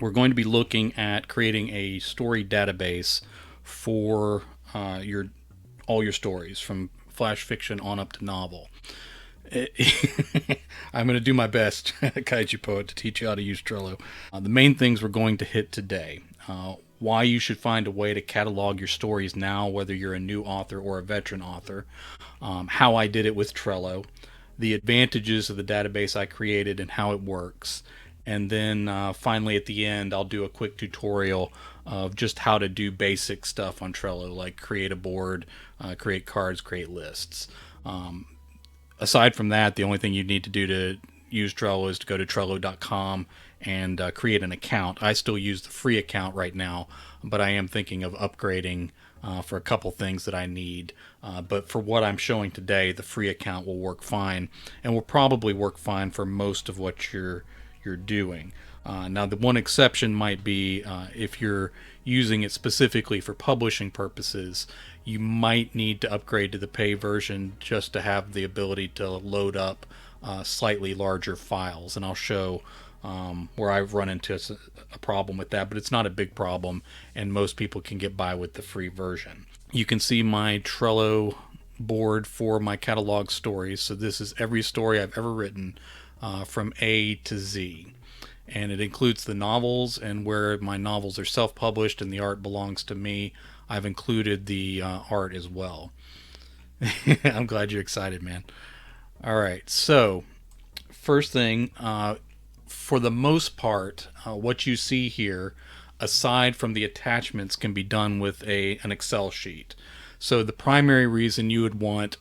we're going to be looking at creating a story database for your all your stories from flash fiction on up to novel. I'm going to do my best, Kaiju Poet, to teach you how to use Trello. The main things we're going to hit today: why you should find a way to catalog your stories now, whether you're a new author or a veteran author, how I did it with Trello, the advantages of the database I created and how it works, and then finally at the end I'll do a quick tutorial of just how to do basic stuff on Trello, like create a board, create cards, create lists. Aside from that, the only thing you need to do to use Trello is to go to Trello.com and create an account. I still use the free account right now, but I am thinking of upgrading for a couple things that I need. But for what I'm showing today, the free account will work fine, and will probably work fine for most of what you're doing. Now, the one exception might be if you're using it specifically for publishing purposes, you might need to upgrade to the pay version just to have the ability to load up slightly larger files. And I'll show where I've run into a problem with that, but it's not a big problem, and most people can get by with the free version. You can see my Trello board for my catalog stories. So this is every story I've ever written from A to Z. And it includes the novels, and where my novels are self-published and the art belongs to me, I've included the art as well. I'm glad you're excited, man. All right, so first thing, for the most part, what you see here, aside from the attachments, can be done with an Excel sheet. So the primary reason you would want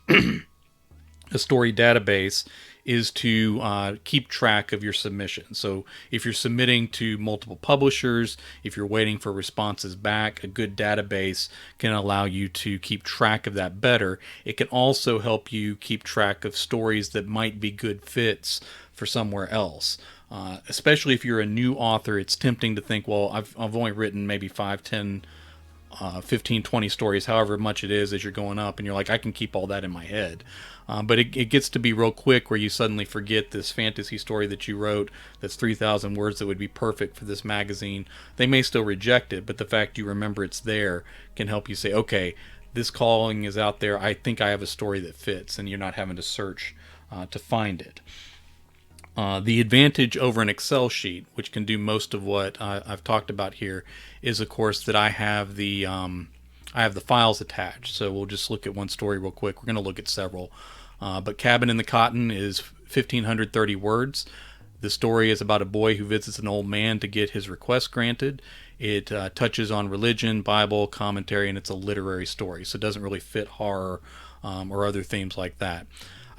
a story database is to keep track of your submissions. So if you're submitting to multiple publishers, if you're waiting for responses back, a good database can allow you to keep track of that better. It can also help you keep track of stories that might be good fits for somewhere else. Especially if you're a new author, it's tempting to think, well, I've only written maybe 5, 10, 15, 20 stories, however much it is as you're going up, and you're like, I can keep all that in my head. But it gets to be real quick where you suddenly forget this fantasy story that you wrote that's 3,000 words that would be perfect for this magazine. They may still reject it, but the fact you remember it's there can help you say, okay, this calling is out there. I think I have a story that fits, and you're not having to search to find it. The advantage over an Excel sheet, which can do most of what I've talked about here, is of course that I have the files attached. So we'll just look at one story real quick. We're going to look at several, but Cabin in the Cotton is 1,530 words. The story is about a boy who visits an old man to get his request granted. It touches on religion, Bible, commentary, and it's a literary story, so it doesn't really fit horror or other themes like that.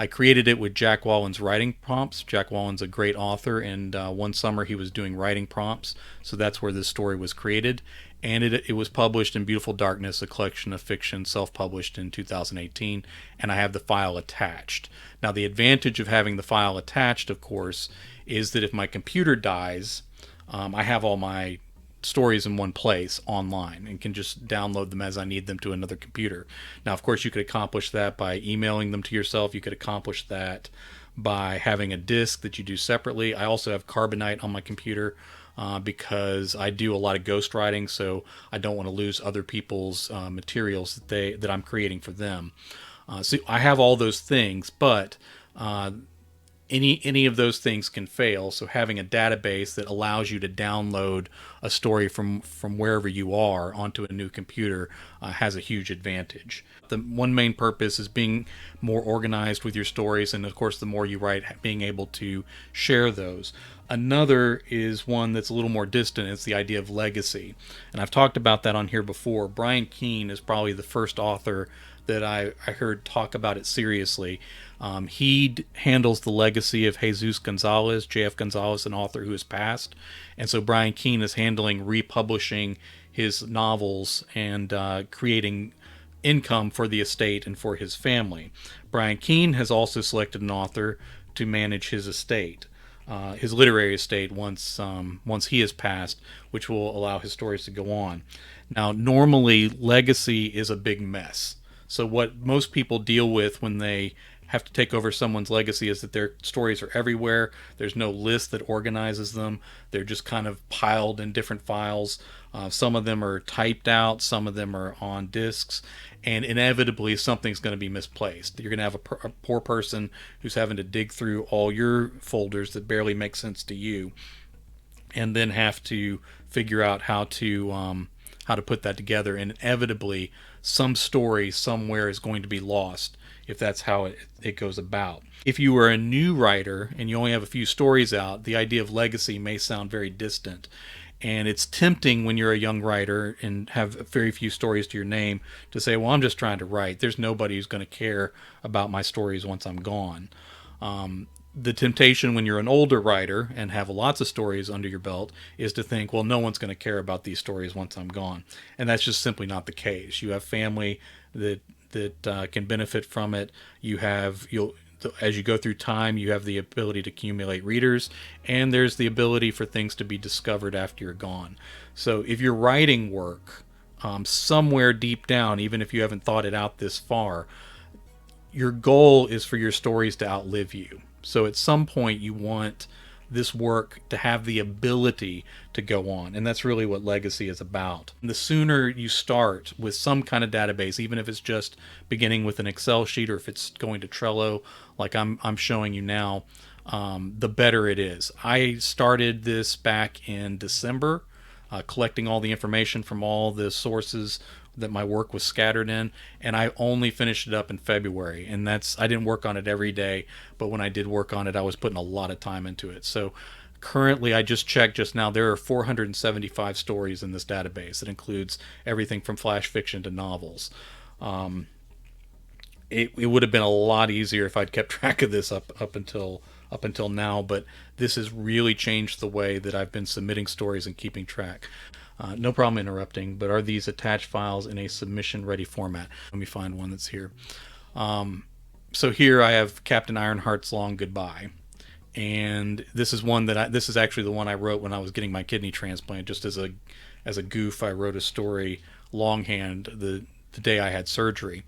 I created it with Jack Wallen's writing prompts. Jack Wallen's a great author, and one summer he was doing writing prompts, so that's where this story was created. And it was published in Beautiful Darkness, a collection of fiction self-published in 2018, and I have the file attached. Now, the advantage of having the file attached, of course, is that if my computer dies, I have all my stories in one place online and can just download them as I need them to another computer. Now, of course, you could accomplish that by emailing them to yourself. You could accomplish that by having a disk that you do separately. I also have Carbonite on my computer because I do a lot of ghostwriting, so I don't want to lose other people's materials that I'm creating for them. So I have all those things, but any of those things can fail. So having a database that allows you to download a story from wherever you are onto a new computer has a huge advantage. The one main purpose is being more organized with your stories, and of course the more you write, being able to share those. Another is one that's a little more distant. It's the idea of legacy, and I've talked about that on here before. Brian Keene is probably the first author that I heard talk about it seriously. He handles the legacy of Jesus Gonzalez, J.F. Gonzalez, an author who has passed. And so Brian Keene is handling republishing his novels and creating income for the estate and for his family. Brian Keene has also selected an author to manage his estate. His literary estate once he has passed, which will allow his stories to go on. Now, normally legacy is a big mess. So what most people deal with when they have to take over someone's legacy is that their stories are everywhere. There's no list that organizes them. They're just kind of piled in different files. Some of them are typed out, some of them are on discs, and inevitably something's going to be misplaced. You're going to have a poor person who's having to dig through all your folders that barely make sense to you, and then have to figure out how to put that together. And inevitably, some story somewhere is going to be lost if that's how it goes about. If you are a new writer and you only have a few stories out, the idea of legacy may sound very distant. And it's tempting when you're a young writer and have very few stories to your name to say, well, I'm just trying to write. There's nobody who's going to care about my stories once I'm gone. The temptation when you're an older writer and have lots of stories under your belt is to think, well, no one's going to care about these stories once I'm gone. And that's just simply not the case. You have family that can benefit from it. As you go through time, you have the ability to accumulate readers, and there's the ability for things to be discovered after you're gone. So if you're writing work, somewhere deep down, even if you haven't thought it out this far, your goal is for your stories to outlive you. So at some point you want this work to have the ability to go on, and that's really what legacy is about. And the sooner you start with some kind of database, even if it's just beginning with an Excel sheet or if it's going to Trello like I'm showing you now, the better it is. I started this back in December, collecting all the information from all the sources that my work was scattered in, and I only finished it up in February. And I didn't work on it every day, but when I did work on it, I was putting a lot of time into it. So currently, I just checked just now, there are 475 stories in this database. It includes everything from flash fiction to novels. It would have been a lot easier if I'd kept track of this up until now, but this has really changed the way that I've been submitting stories and keeping track. No problem interrupting, but are these attached files in a submission-ready format? Let me find one that's here. So here I have Captain Ironheart's Long Goodbye. And this is one this is actually the one I wrote when I was getting my kidney transplant. Just as a goof, I wrote a story longhand the day I had surgery.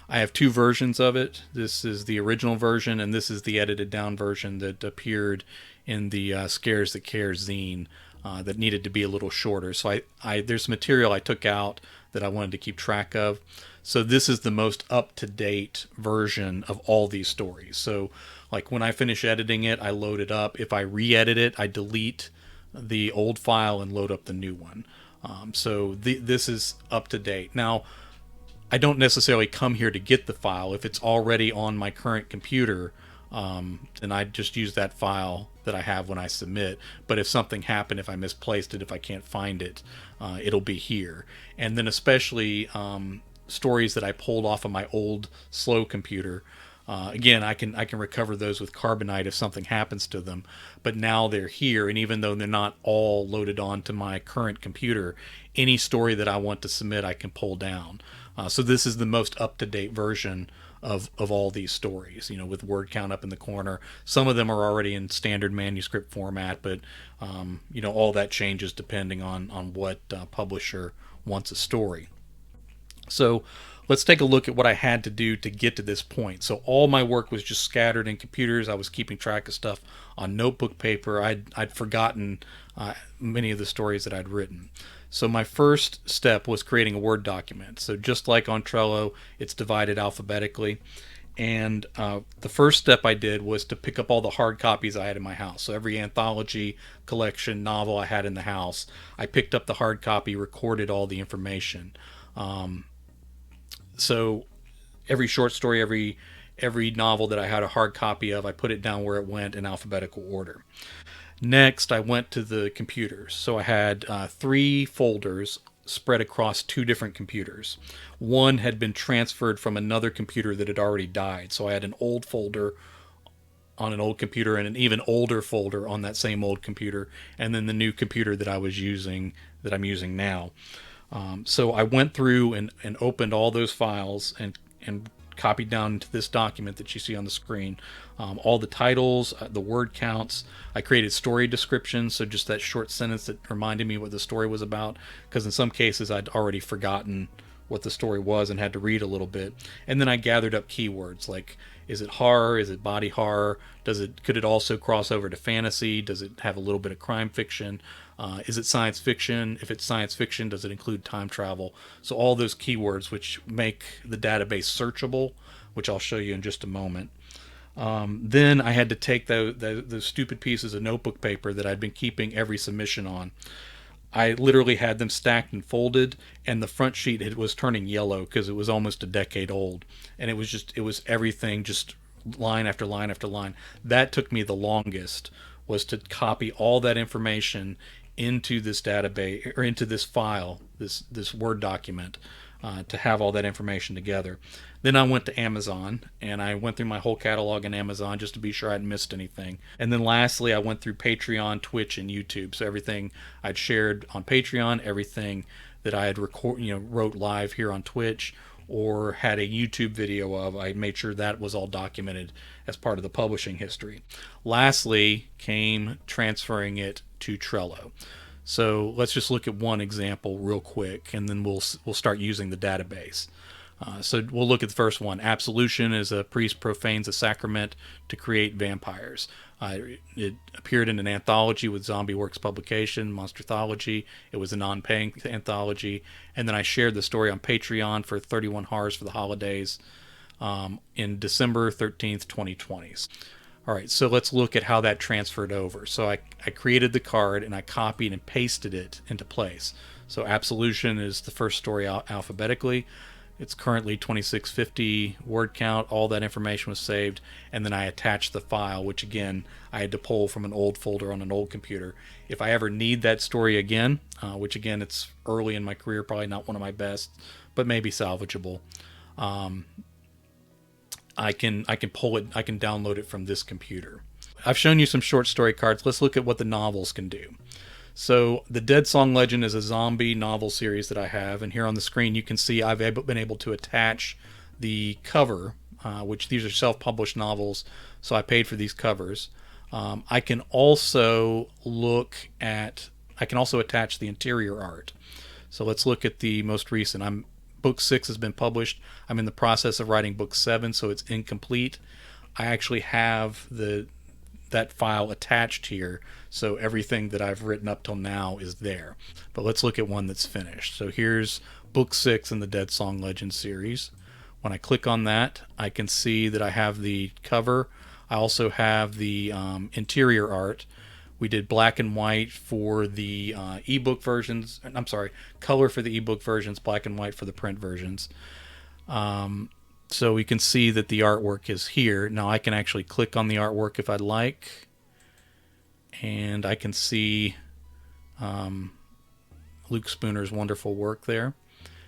I have two versions of it. This is the original version, and this is the edited down version that appeared in the Scares That Cares zine. That needed to be a little shorter. So there's material I took out that I wanted to keep track of. So this is the most up-to-date version of all these stories. So like when I finish editing it, I load it up. If I re-edit it, I delete the old file and load up the new one. This is up-to-date. Now, I don't necessarily come here to get the file. If it's already on my current computer, then I just use that file that I have when I submit. But if something happened, if I misplaced it, if I can't find it, it'll be here. And then especially stories that I pulled off of my old slow computer. Again, I can recover those with Carbonite if something happens to them. But now they're here, and even though they're not all loaded onto my current computer, any story that I want to submit, I can pull down. So this is the most up-to-date version of all these stories, with word count up in the corner. Some of them are already in standard manuscript format, but all that changes depending on what publisher wants a story. So let's take a look at what I had to do to get to this point. So all my work was just scattered in computers. I was keeping track of stuff on notebook paper. I'd forgotten many of the stories that I'd written. So my first step was creating a Word document. So just like on Trello, it's divided alphabetically. And the first step I did was to pick up all the hard copies I had in my house. So every anthology, collection, novel I had in the house, I picked up the hard copy, recorded all the information. So every short story, every novel that I had a hard copy of, I put it down where it went in alphabetical order. Next, I went to the computers. So I had 3 folders spread across 2 different computers. One had been transferred from another computer that had already died. So I had an old folder on an old computer and an even older folder on that same old computer, and then the new computer that I'm using now. So I went through and opened all those files and copied down into this document that you see on the screen. All the titles, the word counts. I created story descriptions, so just that short sentence that reminded me what the story was about, because in some cases I'd already forgotten what the story was and had to read a little bit. And then I gathered up keywords like, is it horror? Is it body horror? Could it also cross over to fantasy? Does it have a little bit of crime fiction? Is it science fiction? If it's science fiction, does it include time travel? So all those keywords, which make the database searchable, which I'll show you in just a moment. Then I had to take those stupid pieces of notebook paper that I'd been keeping every submission on. I literally had them stacked and folded, and the front sheet it was turning yellow because it was almost a decade old, and it was everything just line after line after line. That took me the longest, was to copy all that information into this database or into this file, this Word document, to have all that information together. Then I went to Amazon and I went through my whole catalog on Amazon just to be sure I hadn't missed anything. And then lastly, I went through Patreon, Twitch, and YouTube. So everything I'd shared on Patreon, everything that I had wrote live here on Twitch or had a YouTube video of, I made sure that was all documented as part of the publishing history. Lastly came transferring it to Trello. So let's just look at one example real quick, and then we'll start using the database. So we'll look at the first one. Absolution is a priest profanes a sacrament to create vampires. It appeared in an anthology with Zombie Works publication, Monsterthology. It was a non-paying anthology. And then I shared the story on Patreon for 31 Horrors for the Holidays in December 13th, 2020. All right, so let's look at how that transferred over. So I created the card and I copied and pasted it into place. So Absolution is the first story alphabetically. It's currently 2650 word count. All that information was saved, and then I attached the file, which again I had to pull from an old folder on an old computer. If I ever need that story again, which again it's early in my career, probably not one of my best, but maybe salvageable, I can pull it. I can download it from this computer. I've shown you some short story cards. Let's look at what the novels can do. So the Dead Song Legend is a zombie novel series that I have, and here on the screen you can see I've been able to attach the cover, which these are self-published novels, so I paid for these covers. I can also attach the interior art. So let's look at the most recent. Book 6 has been published. I'm in the process of writing book 7, so it's incomplete. I actually have that file attached here, so everything that I've written up till now is there. But let's look at one that's finished. So here's book 6 in the Dead Song Legend series. When I click on that, I can see that I have the cover. I also have the interior art. We did black and white for the ebook versions. I'm sorry, color for the ebook versions, black and white for the print versions. So we can see that the artwork is here. Now I can actually click on the artwork if I'd like, and I can see Luke Spooner's wonderful work there,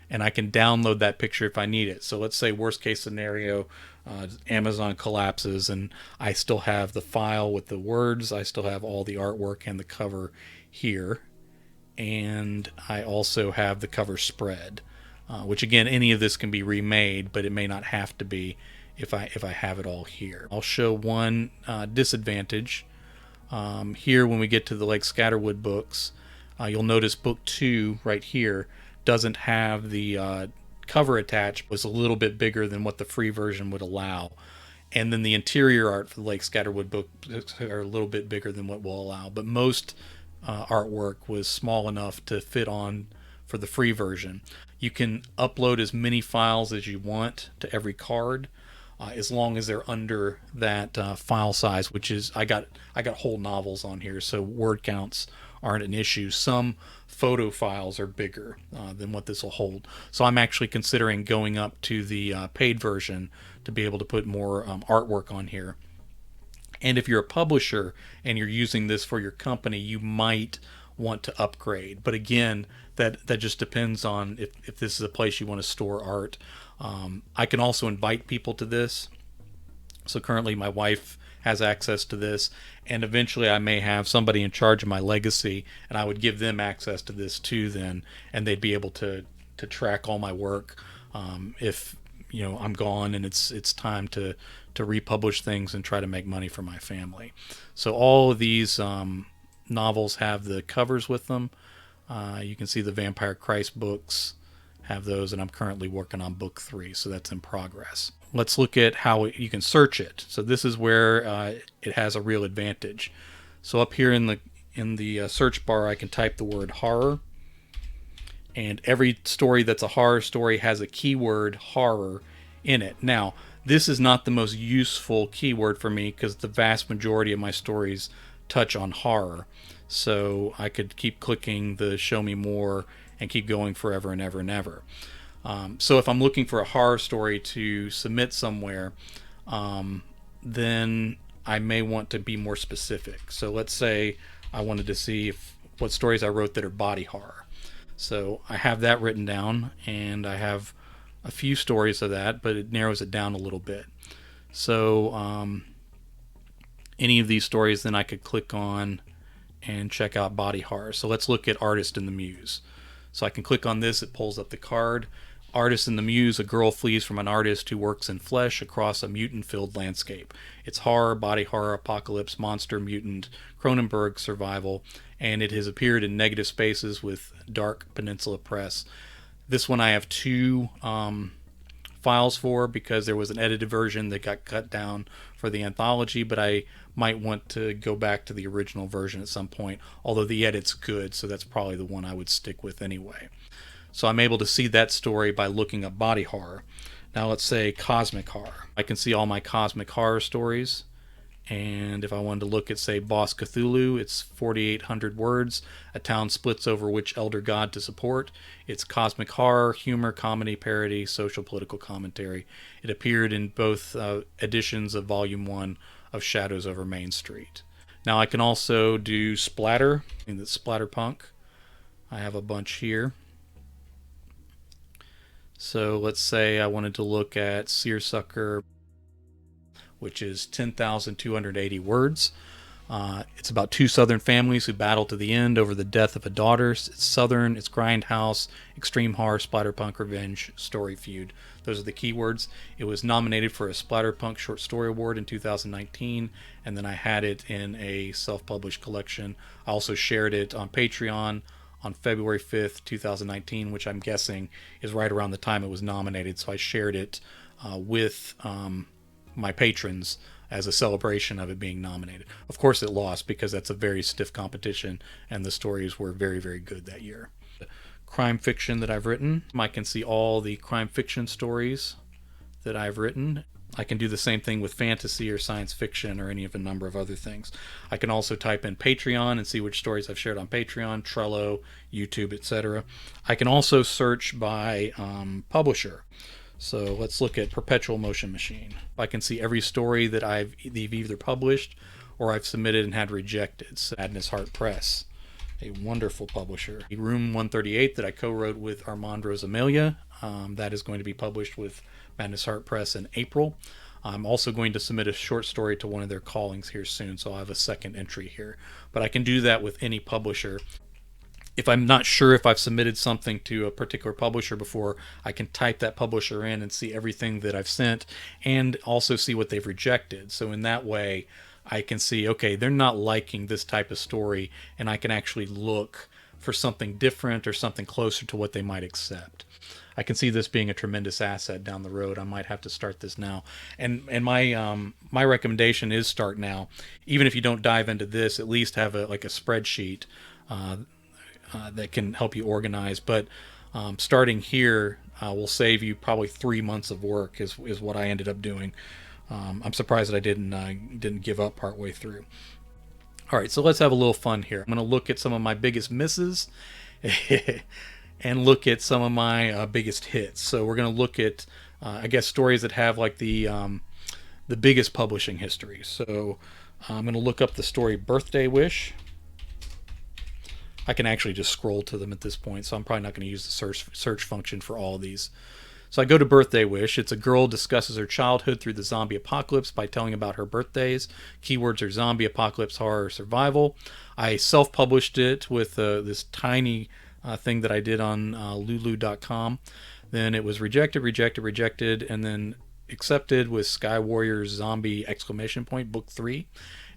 and I can download that picture if I need it. So let's say worst case scenario, Amazon collapses and I still have the file with the words, I still have all the artwork and the cover here, and I also have the cover spread. Which again, any of this can be remade, but it may not have to be if I have it all here. I'll show one disadvantage. Here, when we get to the Lake Scatterwood books, you'll notice book 2 right here doesn't have the cover attached. Was a little bit bigger than what the free version would allow. And then the interior art for the Lake Scatterwood books are a little bit bigger than what will allow. But most artwork was small enough to fit on for the free version. You can upload as many files as you want to every card, as long as they're under that file size, which is I got whole novels on here, so word counts aren't an issue. Some photo files are bigger than what this will hold, so I'm actually considering going up to the paid version to be able to put more artwork on here. And if you're a publisher and you're using this for your company, you might want to upgrade. But again, that just depends on if this is a place you want to store art. I can also invite people to this. So currently my wife has access to this, and eventually I may have somebody in charge of my legacy, and I would give them access to this too then, and they'd be able to track all my work if I'm gone and it's time to republish things and try to make money for my family. So all of these novels have the covers with them. You can see the Vampire Christ books have those, and I'm currently working on book 3, so that's in progress. Let's look at how you can search it. So this is where it has a real advantage. So up here in the search bar, I can type the word horror, and every story that's a horror story has a keyword horror in it. Now, this is not the most useful keyword for me because the vast majority of my stories touch on horror. So I could keep clicking the show me more and keep going forever and ever and ever. So if I'm looking for a horror story to submit somewhere, then I may want to be more specific. So let's say I wanted to see what stories I wrote that are body horror. So I have that written down, and I have a few stories of that, but it narrows it down a little bit. So any of these stories, then I could click on and check out body horror. So let's look at Artist in the Muse. So I can click on this, it pulls up the card. Artist in the Muse, a girl flees from an artist who works in flesh across a mutant-filled landscape. It's horror, body horror, apocalypse, monster, mutant, Cronenberg, survival, and it has appeared in Negative Spaces with Dark Peninsula Press. This one I have 2 files for because there was an edited version that got cut down for the anthology, but I might want to go back to the original version at some point, although the edit's good, so that's probably the one I would stick with anyway. So I'm able to see that story by looking up body horror. Now let's say cosmic horror. I can see all my cosmic horror stories, and if I wanted to look at, say, Boss Cthulhu, it's 4,800 words. A town splits over which elder god to support. It's cosmic horror, humor, comedy, parody, social political commentary. It appeared in both editions of Volume 1 of Shadows Over Main Street. Now I can also do splatter, in the splatterpunk. I have a bunch here. So let's say I wanted to look at Seersucker, which is 10,280 words. It's about 2 Southern families who battle to the end over the death of a daughter. It's Southern, it's grindhouse, extreme horror, splatterpunk, revenge, story feud. Those are the keywords. It was nominated for a Splatterpunk Short Story Award in 2019, and then I had it in a self-published collection. I also shared it on Patreon on February 5th, 2019, which I'm guessing is right around the time it was nominated. So I shared it with my patrons as a celebration of it being nominated. Of course it lost because that's a very stiff competition and the stories were very, very good that year. Crime fiction that I've written, I can see all the crime fiction stories that I've written. I can do the same thing with fantasy or science fiction or any of a number of other things. I can also type in Patreon and see which stories I've shared on Patreon, Trello, YouTube, etc. I can also search by publisher. So let's look at Perpetual Motion Machine. I can see every story that they've either published or I've submitted and had rejected. Sadness Heart Press, a wonderful publisher. Room 138 that I co-wrote with Armand Rosamilia. That is going to be published with Madness Heart Press in April. I'm also going to submit a short story to one of their callings here soon, so I'll have a second entry here. But I can do that with any publisher. If I'm not sure if I've submitted something to a particular publisher before, I can type that publisher in and see everything that I've sent and also see what they've rejected. So in that way, I can see, okay, they're not liking this type of story, and I can actually look for something different or something closer to what they might accept. I can see this being a tremendous asset down the road. I might have to start this now. And my recommendation is start now. Even if you don't dive into this, at least have a spreadsheet that can help you organize. But starting here will save you probably 3 months of work is what I ended up doing. I'm surprised that I didn't give up partway through. All right, so let's have a little fun here. I'm going to look at some of my biggest misses and look at some of my biggest hits. So we're going to look at, I guess, stories that have like the biggest publishing history. So I'm going to look up the story Birthday Wish. I can actually just scroll to them at this point, so I'm probably not going to use the search function for all of these. So I go to Birthday Wish. It's a girl discusses her childhood through the zombie apocalypse by telling about her birthdays. Keywords are zombie, apocalypse, horror, survival. I self-published it with this tiny thing that I did on lulu.com. Then it was rejected, and then accepted with Sky Warriors Zombie ! Book 3.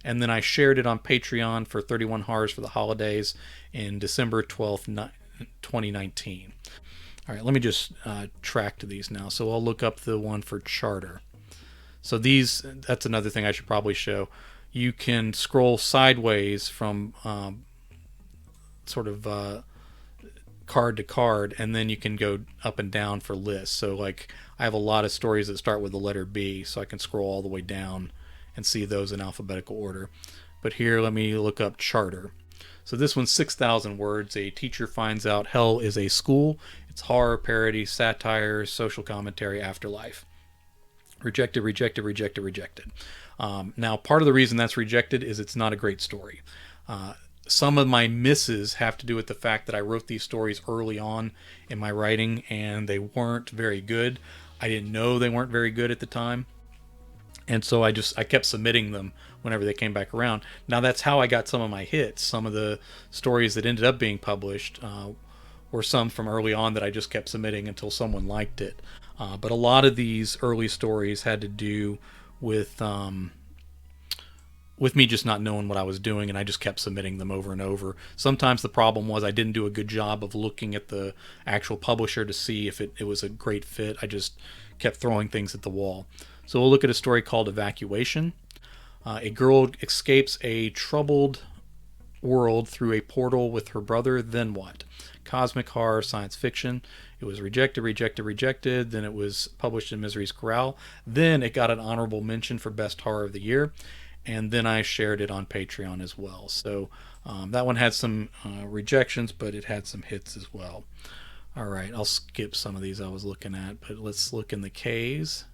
And then I shared it on Patreon for 31 Horrors for the Holidays in December 12th, 2019. All right, let me just track to these now. So I'll look up the one for charter. So these, that's another thing I should probably show. You can scroll sideways from sort of card to card, and then you can go up and down for lists. So like I have a lot of stories that start with the letter B, so I can scroll all the way down and see those in alphabetical order. But here, let me look up charter. So this one's 6,000 words. A teacher finds out hell is a school. It's horror, parody, satire, social commentary, afterlife. Rejected, rejected, rejected, rejected. Now, part of the reason that's rejected is it's not a great story. Some of my misses have to do with the fact that I wrote these stories early on in my writing and they weren't very good. I didn't know they weren't very good at the time. And so I kept submitting them whenever they came back around. Now that's how I got some of my hits. Some of the stories that ended up being published were some from early on that I just kept submitting until someone liked it. But a lot of these early stories had to do with me just not knowing what I was doing, and I just kept submitting them over and over. Sometimes the problem was I didn't do a good job of looking at the actual publisher to see if it was a great fit. I just kept throwing things at the wall. So we'll look at a story called Evacuation. A girl escapes a troubled world through a portal with her brother. Then what? Cosmic horror, science fiction. It was rejected, rejected, rejected. Then it was published in Misery's Corral. Then it got an honorable mention for Best Horror of the Year. And then I shared it on Patreon as well. So that one had some rejections, but it had some hits as well. All right, I'll skip some of these I was looking at, but let's look in the K's.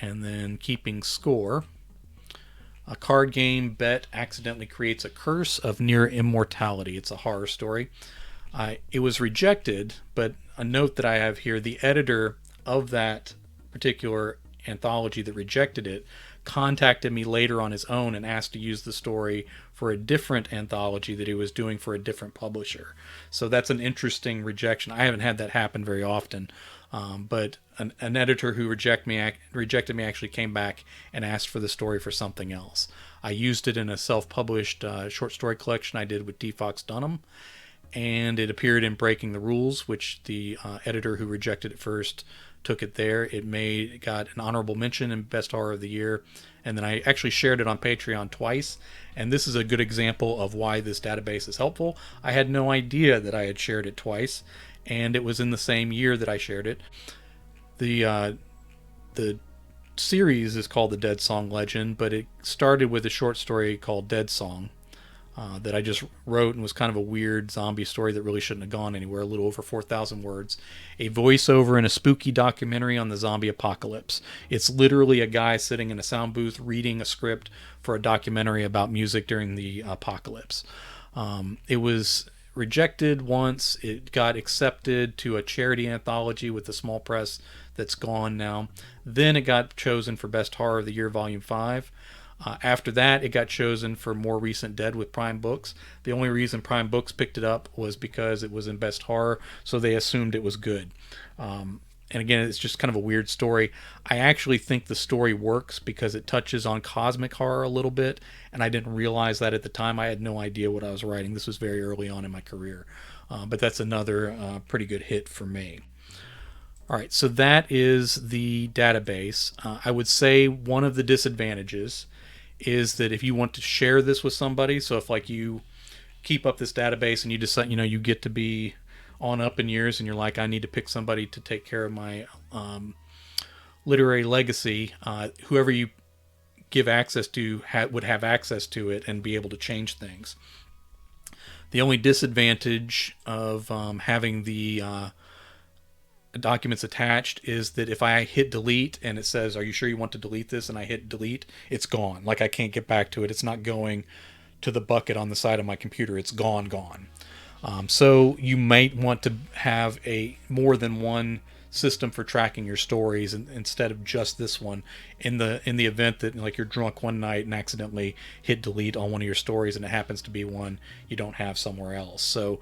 And then keeping score. A card game bet accidentally creates a curse of near immortality. It's a horror story. It was rejected, but a note that I have here, the editor of that particular anthology that rejected it contacted me later on his own and asked to use the story for a different anthology that he was doing for a different publisher. So that's an interesting rejection. I haven't had that happen very often. But an editor who rejected me actually came back and asked for the story for something else. I used it in a self-published short story collection I did with D. Fox Dunham, and it appeared in Breaking the Rules, which the editor who rejected it first took it there. It got an honorable mention in Best Horror of the Year, and then I actually shared it on Patreon twice. And this is a good example of why this database is helpful. I had no idea that I had shared it twice, and it was in the same year that I shared it. The series is called The Dead Song Legend, but it started with a short story called Dead Song that I just wrote, and was kind of a weird zombie story that really shouldn't have gone anywhere, a little over 4,000 words. A voiceover in a spooky documentary on the zombie apocalypse. It's literally a guy sitting in a sound booth reading a script for a documentary about music during the apocalypse. It was rejected once. It got accepted to a charity anthology with a small press that's gone now. Then it got chosen for Best Horror of the Year, Volume 5. After that, it got chosen for More Recent Dead with Prime Books. The only reason Prime Books picked it up was because it was in Best Horror, so they assumed it was good. And again, it's just kind of a weird story. I actually think the story works because it touches on cosmic horror a little bit, and I didn't realize that at the time. I had no idea what I was writing. This was very early on in my career. But that's another pretty good hit for me. All right, so that is the database. I would say one of the disadvantages is that if you want to share this with somebody, so if like you keep up this database and you decide, you get to be on up in years and you're like, I need to pick somebody to take care of my literary legacy, whoever you give access to would have access to it and be able to change things. The only disadvantage of having the documents attached is that if I hit delete and it says, are you sure you want to delete this? And I hit delete, it's gone. Like I can't get back to it. It's not going to the bucket on the side of my computer. It's gone. So you might want to have more than one system for tracking your stories instead of just this one, in the event that like you're drunk one night and accidentally hit delete on one of your stories and it happens to be one you don't have somewhere else. So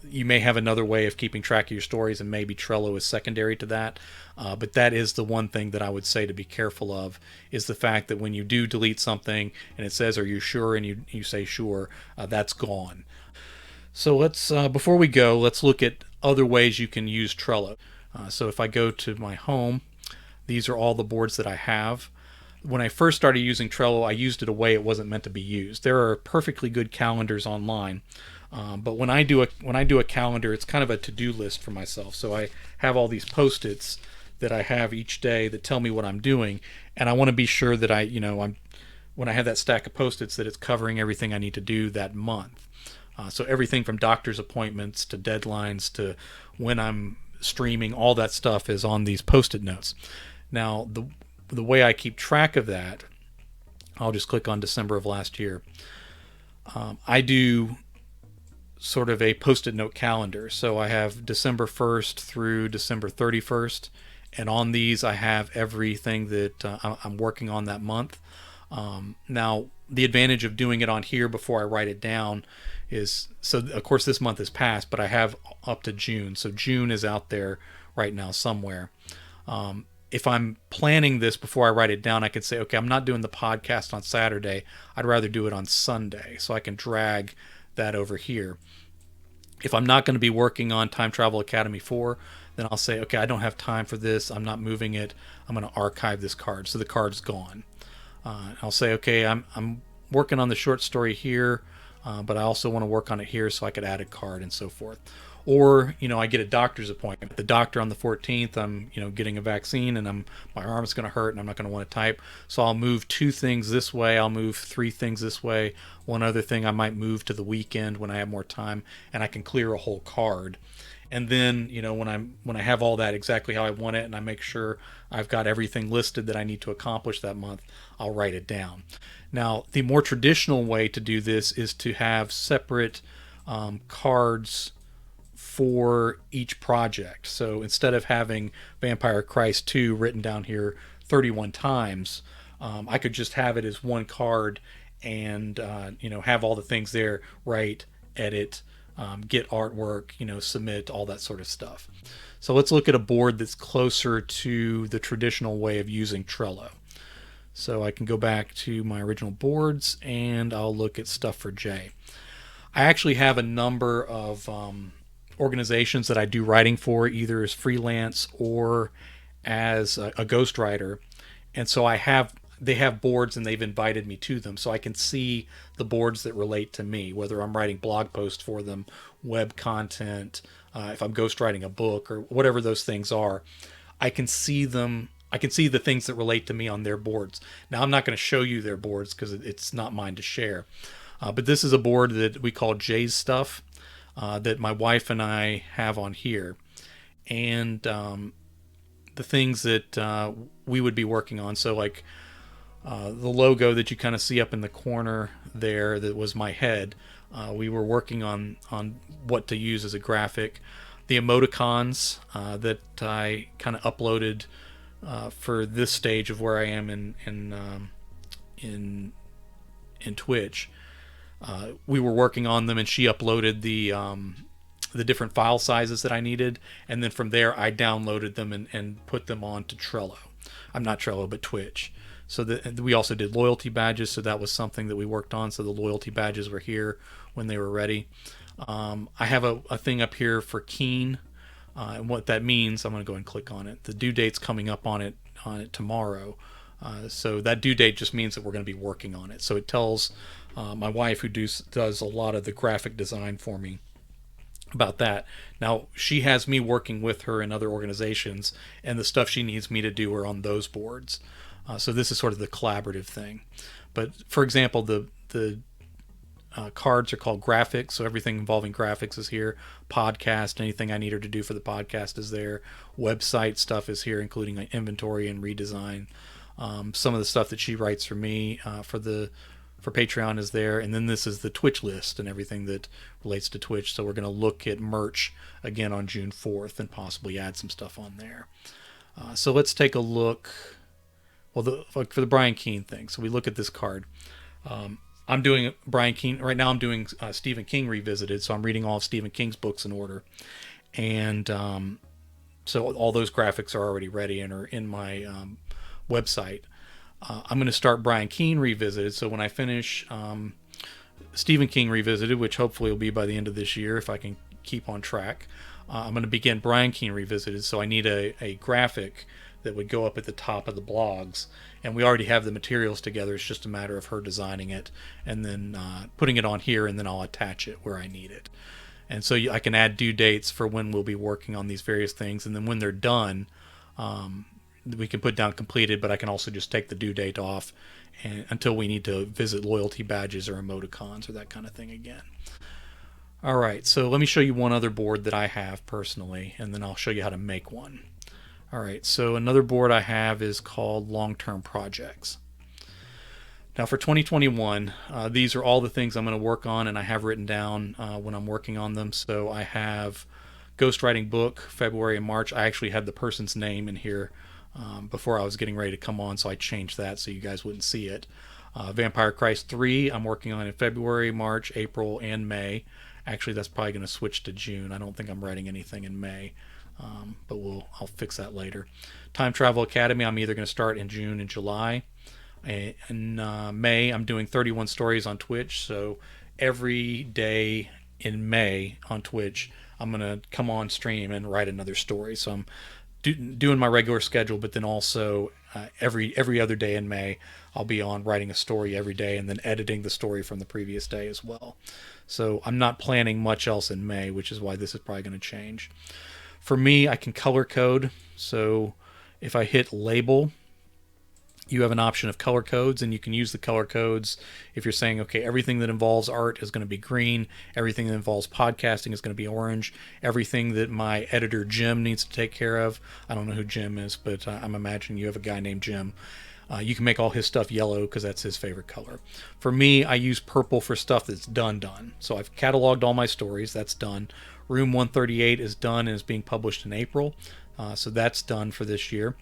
you may have another way of keeping track of your stories, and maybe Trello is secondary to that. But that is the one thing that I would say to be careful of, is the fact that when you do delete something and it says, are you sure? And you say sure, that's gone. So let's before we go, let's look at other ways you can use Trello. So if I go to my home, these are all the boards that I have. When I first started using Trello, I used it a way it wasn't meant to be used. There are perfectly good calendars online, but when I do a calendar, it's kind of a to-do list for myself. So I have all these post-its that I have each day that tell me what I'm doing, and I want to be sure that I'm when I have that stack of post-its that it's covering everything I need to do that month. So everything from doctor's appointments to deadlines to when I'm streaming, all that stuff is on these post-it notes. Now, the way I keep track of that, I'll just click on December of last year. I do sort of a post-it note calendar. So I have December 1st through December 31st. And on these, I have everything that I'm working on that month. Now, the advantage of doing it on here before I write it down is, so of course this month is past, but I have up to June. So June is out there right now somewhere. If I'm planning this before I write it down, I could say, okay, I'm not doing the podcast on Saturday. I'd rather do it on Sunday. So I can drag that over here. If I'm not going to be working on Time Travel Academy 4, then I'll say, okay, I don't have time for this. I'm not moving it. I'm going to archive this card. So the card's gone. I'll say, okay, I'm working on the short story here, but I also want to work on it here, so I could add a card and so forth. Or, I get a doctor's appointment. The doctor on the 14th, I'm, getting a vaccine, and my arm's going to hurt, and I'm not going to want to type. So I'll move 2 things this way. I'll move 3 things this way. One other thing I might move to the weekend when I have more time, and I can clear a whole card. And then, when I have all that exactly how I want it, and I make sure I've got everything listed that I need to accomplish that month, I'll write it down. Now, the more traditional way to do this is to have separate cards for each project. So instead of having Vampire Christ 2 written down here 31 times, I could just have it as one card and have all the things there: write, edit, get artwork, submit, all that sort of stuff. So let's look at a board that's closer to the traditional way of using Trello. So I can go back to my original boards and I'll look at stuff for Jay. I actually have a number of organizations that I do writing for, either as freelance or as a ghostwriter. And so they have boards and they've invited me to them, so I can see the boards that relate to me, whether I'm writing blog posts for them, web content, if I'm ghostwriting a book, or whatever those things are. I can see them. I can see the things that relate to me on their boards. Now, I'm not going to show you their boards because it's not mine to share. But this is a board that we call Jay's Stuff, that my wife and I have on here. And the things that we would be working on. So like the logo that you kind of see up in the corner there, that was my head. We were working on what to use as a graphic. The emoticons that I kind of uploaded for this stage of where I am in Twitch. We were working on them, and she uploaded the different file sizes that I needed, and then from there I downloaded them and put them onto Trello. I'm not Trello, but Twitch. So we also did loyalty badges, so that was something that we worked on. So the loyalty badges were here when they were ready. I have a thing up here for Keen, and what that means, I'm going to go and click on it. The due date's coming up on it tomorrow. So that due date just means that we're going to be working on it. So it tells my wife, who does a lot of the graphic design for me, about that. Now, she has me working with her in other organizations, and the stuff she needs me to do are on those boards. So this is sort of the collaborative thing. But for example, the cards are called graphics, so everything involving graphics is here. Podcast, anything I need her to do for the podcast is there. Website stuff is here, including inventory and redesign. Some of the stuff that she writes for me for Patreon is there, and then this is the Twitch list and everything that relates to Twitch. So we're going to look at merch again on June 4th and possibly add some stuff on there. So let's take a look. Well, for the Brian Keene thing, so we look at this card. I'm doing Brian Keene right now. I'm doing Stephen King Revisited, so I'm reading all of Stephen King's books in order, and so all those graphics are already ready and are in my website. I'm going to start Brian Keene Revisited, so when I finish Stephen King Revisited, which hopefully will be by the end of this year if I can keep on track. I'm going to begin Brian King Revisited, so I need a graphic that would go up at the top of the blogs. And we already have the materials together. It's just a matter of her designing it and then putting it on here, and then I'll attach it where I need it. And so I can add due dates for when we'll be working on these various things. And then when they're done, we can put down completed, but I can also just take the due date off until we need to visit loyalty badges or emoticons or that kind of thing again. All right, so let me show you one other board that I have personally, and then I'll show you how to make one. All right, so another board I have is called long-term projects. Now for 2021, these are all the things I'm going to work on, and I have written down when I'm working on them. So I have ghostwriting book, February and March. I actually had the person's name in here before I was getting ready to come on, so I changed that so you guys wouldn't see it. Vampire Christ 3, I'm working on in February, March, April, and May. Actually, that's probably going to switch to June. I don't think I'm writing anything in May, but I'll fix that later. Time Travel Academy, I'm either going to start in June and July. In May, I'm doing 31 stories on Twitch, so every day in May on Twitch, I'm going to come on stream and write another story. So I'm doing my regular schedule, but then also every other day in May, I'll be on writing a story every day and then editing the story from the previous day as well. So I'm not planning much else in May, which is why this is probably going to change. For me, I can color code. So if I hit label, you have an option of color codes, and you can use the color codes if you're saying, okay, everything that involves art is going to be green, everything that involves podcasting is going to be orange, everything that my editor Jim needs to take care of. I don't know who Jim is, but I'm imagining you have a guy named Jim. You can make all his stuff yellow because that's his favorite color. For me, I use purple for stuff that's done. So I've cataloged all my stories. That's done. Room 138 is done and is being published in April. So that's done for this year.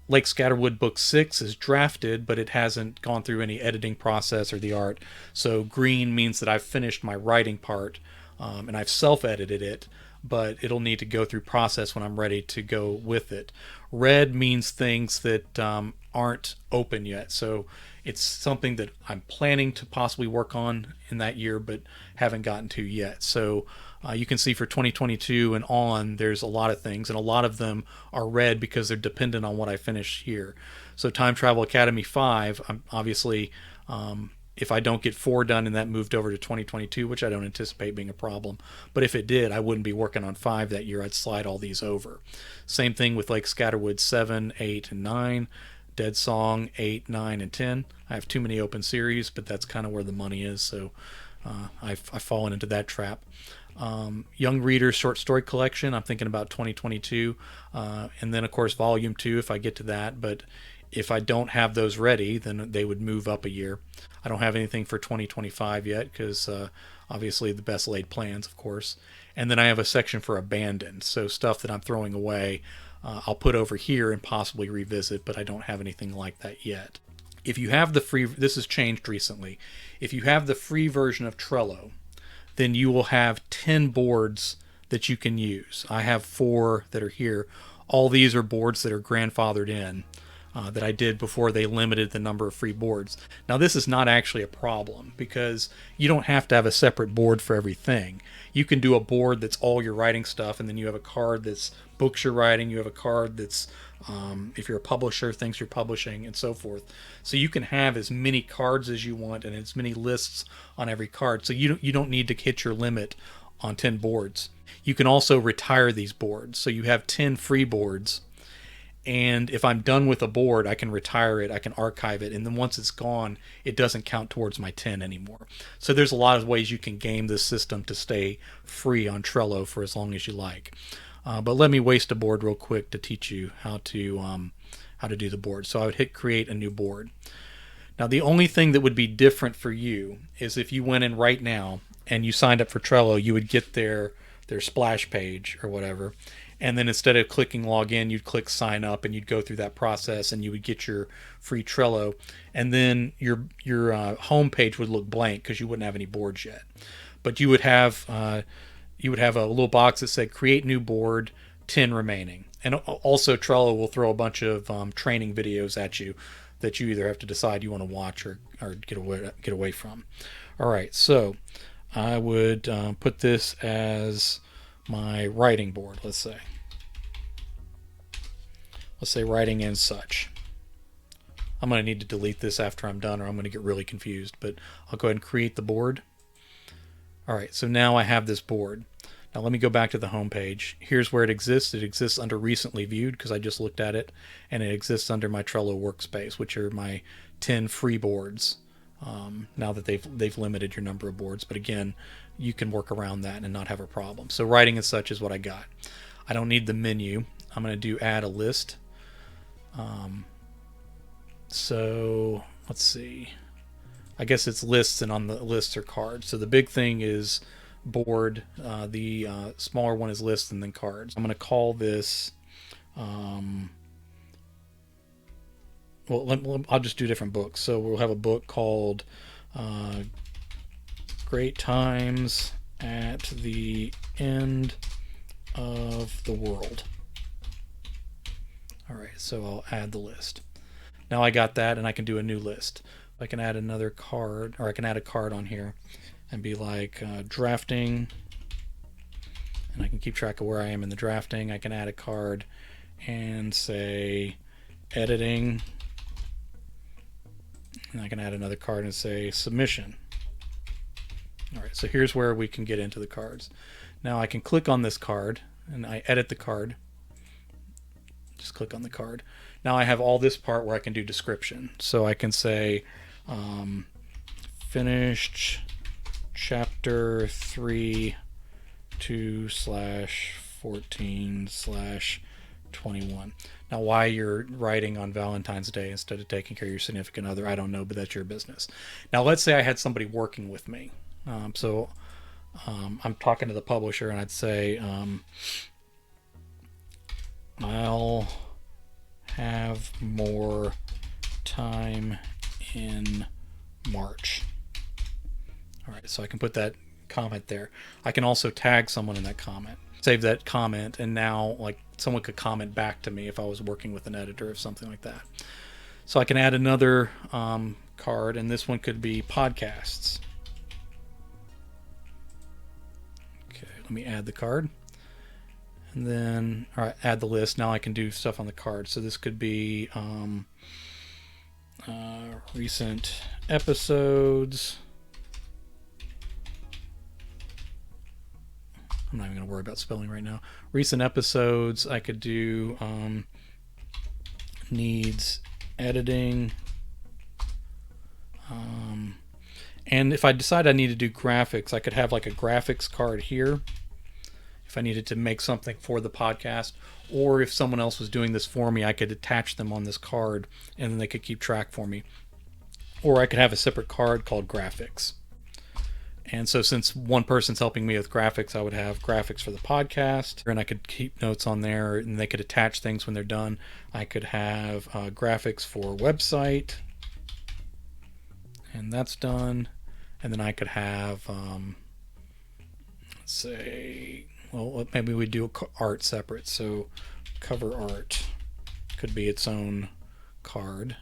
Lake Scatterwood Book 6 is drafted, but it hasn't gone through any editing process or the art. So green means that I've finished my writing part, and I've self-edited it, but it'll need to go through process when I'm ready to go with it. Red means things that aren't open yet. So it's something that I'm planning to possibly work on in that year, but haven't gotten to yet. So you can see for 2022 and on, there's a lot of things, and a lot of them are red because they're dependent on what I finish here. So Time Travel Academy 5, I'm obviously, if I don't get 4 done and that moved over to 2022, which I don't anticipate being a problem, but if it did, I wouldn't be working on 5 that year. I'd slide all these over. Same thing with Lake Scatterwood 7, 8, and 9. Dead Song 8, 9, and 10. I have too many open series, but that's kind of where the money is, so I've fallen into that trap. Young Readers Short Story Collection, I'm thinking about 2022, and then of course Volume 2 if I get to that, but if I don't have those ready, then they would move up a year. I don't have anything for 2025 yet because obviously the best laid plans, of course. And then I have a section for abandoned, so stuff that I'm throwing away I'll put over here and possibly revisit, but I don't have anything like that yet. If you have the free, this has changed recently, if you have the free version of Trello, then you will have 10 boards that you can use. I have 4 that are here. All these are boards that are grandfathered in that I did before they limited the number of free boards. Now this is not actually a problem because you don't have to have a separate board for everything. You can do a board that's all your writing stuff, and then you have a card that's books you're writing, you have a card that's if you're a publisher, things you're publishing, and so forth. So you can have as many cards as you want and as many lists on every card. So you don't need to hit your limit on 10 boards. You can also retire these boards. So you have 10 free boards, and if I'm done with a board, I can retire it, I can archive it, and then once it's gone, it doesn't count towards my 10 anymore. So there's a lot of ways you can game this system to stay free on Trello for as long as you like. But let me waste a board real quick to teach you how to do the board. So I would hit create a new board. Now the only thing that would be different for you is if you went in right now and you signed up for Trello, you would get their splash page or whatever, and then instead of clicking log in, you'd click sign up, and you'd go through that process, and you would get your free Trello, and then your home page would look blank because you wouldn't have any boards yet. But you would have a little box that said create new board, 10 remaining. And also Trello will throw a bunch of training videos at you that you either have to decide you want to watch or get away from. All right, so I would put this as my writing board, let's say. Let's say writing and such. I'm going to need to delete this after I'm done or I'm going to get really confused, but I'll go ahead and create the board. All right, so now I have this board. Now let me go back to the home page. Here's where it exists. It exists under recently viewed because I just looked at it, and it exists under my Trello workspace, which are my 10 free boards. Now that they've limited your number of boards, but again, you can work around that and not have a problem. So writing and such is what I got. I don't need the menu. I'm going to do add a list. So let's see. I guess it's lists, and on the lists are cards. So the big thing is board. The smaller one is lists and then cards. I'm going to call this. I'll just do different books. So we'll have a book called Great Times at the End of the World. All right, so I'll add the list. Now I got that, and I can do a new list. I can add another card, or I can add a card on here and be like drafting, and I can keep track of where I am in the drafting. I can add a card and say editing, and I can add another card and say submission. All right, so here's where we can get into the cards. Now I can click on this card and I edit the card. Just click on the card. Now I have all this part where I can do description. So I can say finished chapter 3 2/14/21. Now, why you're writing on Valentine's Day instead of taking care of your significant other, I don't know, but that's your business. Now, let's say I had somebody working with me. I'm talking to the publisher, and I'd say, I'll have more time in March. All right, so I can put that comment there. I can also tag someone in that comment, save that comment, and now like someone could comment back to me if I was working with an editor or something like that. So I can add another card, and this one could be podcasts. Okay, let me add the card. And then, all right, add the list. Now I can do stuff on the card. So this could be recent episodes. I'm not even going to worry about spelling right now. Recent episodes. I could do needs editing. And if I decide I need to do graphics, I could have like a graphics card here if I needed to make something for the podcast, or if someone else was doing this for me, I could attach them on this card and then they could keep track for me. Or I could have a separate card called graphics. And so since one person's helping me with graphics, I would have graphics for the podcast, and I could keep notes on there, and they could attach things when they're done. I could have graphics for website, and that's done. And then I could have, let's say, well, maybe we do art separate. So cover art could be its own card.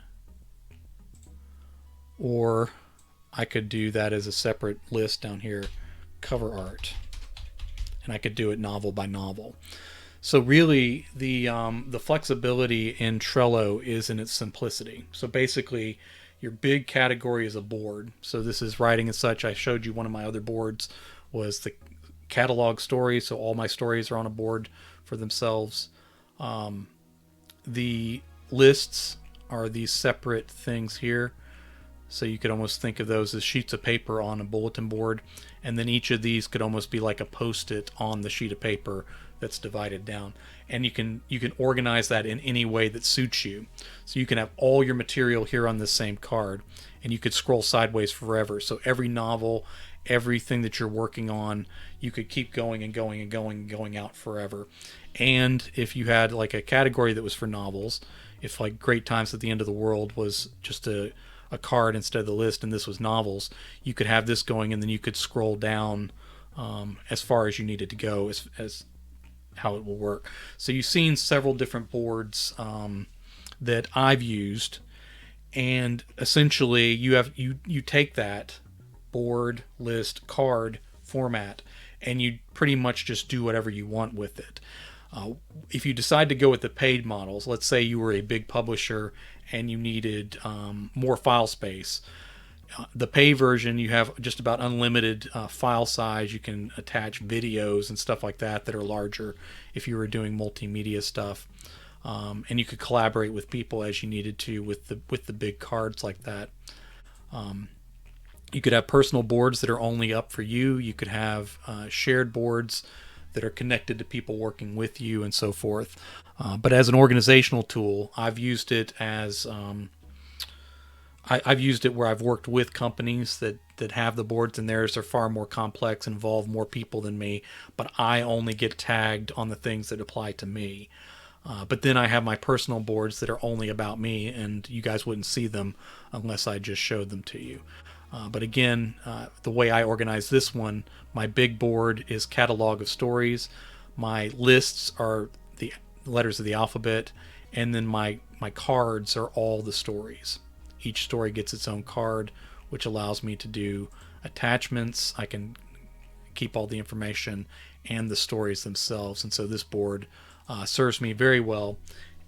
Or I could do that as a separate list down here, cover art. And I could do it novel by novel. So really, the flexibility in Trello is in its simplicity. So basically, your big category is a board. So this is writing and such. I showed you one of my other boards was the catalog stories. So all my stories are on a board for themselves. The lists are these separate things here. So you could almost think of those as sheets of paper on a bulletin board. And then each of these could almost be like a Post-it on the sheet of paper that's divided down. And you can organize that in any way that suits you. So you can have all your material here on this same card, and you could scroll sideways forever. So every novel, everything that you're working on, you could keep going and going and going and going out forever. And if you had like a category that was for novels, if like Great Times at the End of the World was just a card instead of the list, and this was novels, you could have this going, and then you could scroll down as far as you needed to go as how it will work. So you've seen several different boards that I've used, and essentially you take that board, list, card format, and you pretty much just do whatever you want with it. If you decide to go with the paid models, let's say you were a big publisher and you needed more file space, the pay version, you have just about unlimited file size. You can attach videos and stuff like that that are larger if you were doing multimedia stuff, and you could collaborate with people as you needed to with the big cards like that. You could have personal boards that are only up for you. You could have shared boards that are connected to people working with you and so forth. But as an organizational tool, I've used it as I've used it where I've worked with companies that have the boards, and theirs are far more complex, involve more people than me, but I only get tagged on the things that apply to me. But then I have my personal boards that are only about me, and you guys wouldn't see them unless I just showed them to you. But again, the way I organize this one, my big board is catalog of stories. My lists are the letters of the alphabet, and then my cards are all the stories. Each story gets its own card, which allows me to do attachments. I can keep all the information and the stories themselves. And so this board serves me very well.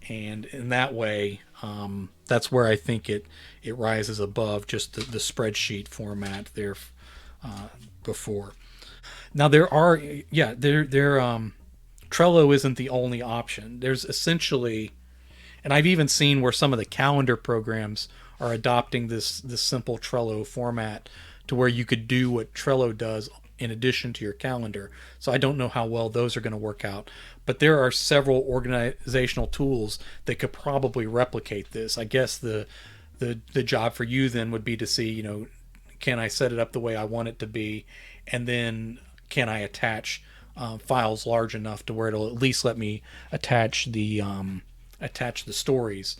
And in that way, that's where I think it rises above just the spreadsheet format there before. Now there are, yeah, Trello isn't the only option. There's essentially, and I've even seen where some of the calendar programs are adopting this simple Trello format to where you could do what Trello does in addition to your calendar. So I don't know how well those are going to work out, but there are several organizational tools that could probably replicate this. I guess the job for you then would be to see, can I set it up the way I want it to be, and then can I attach files large enough to where it'll at least let me attach the stories.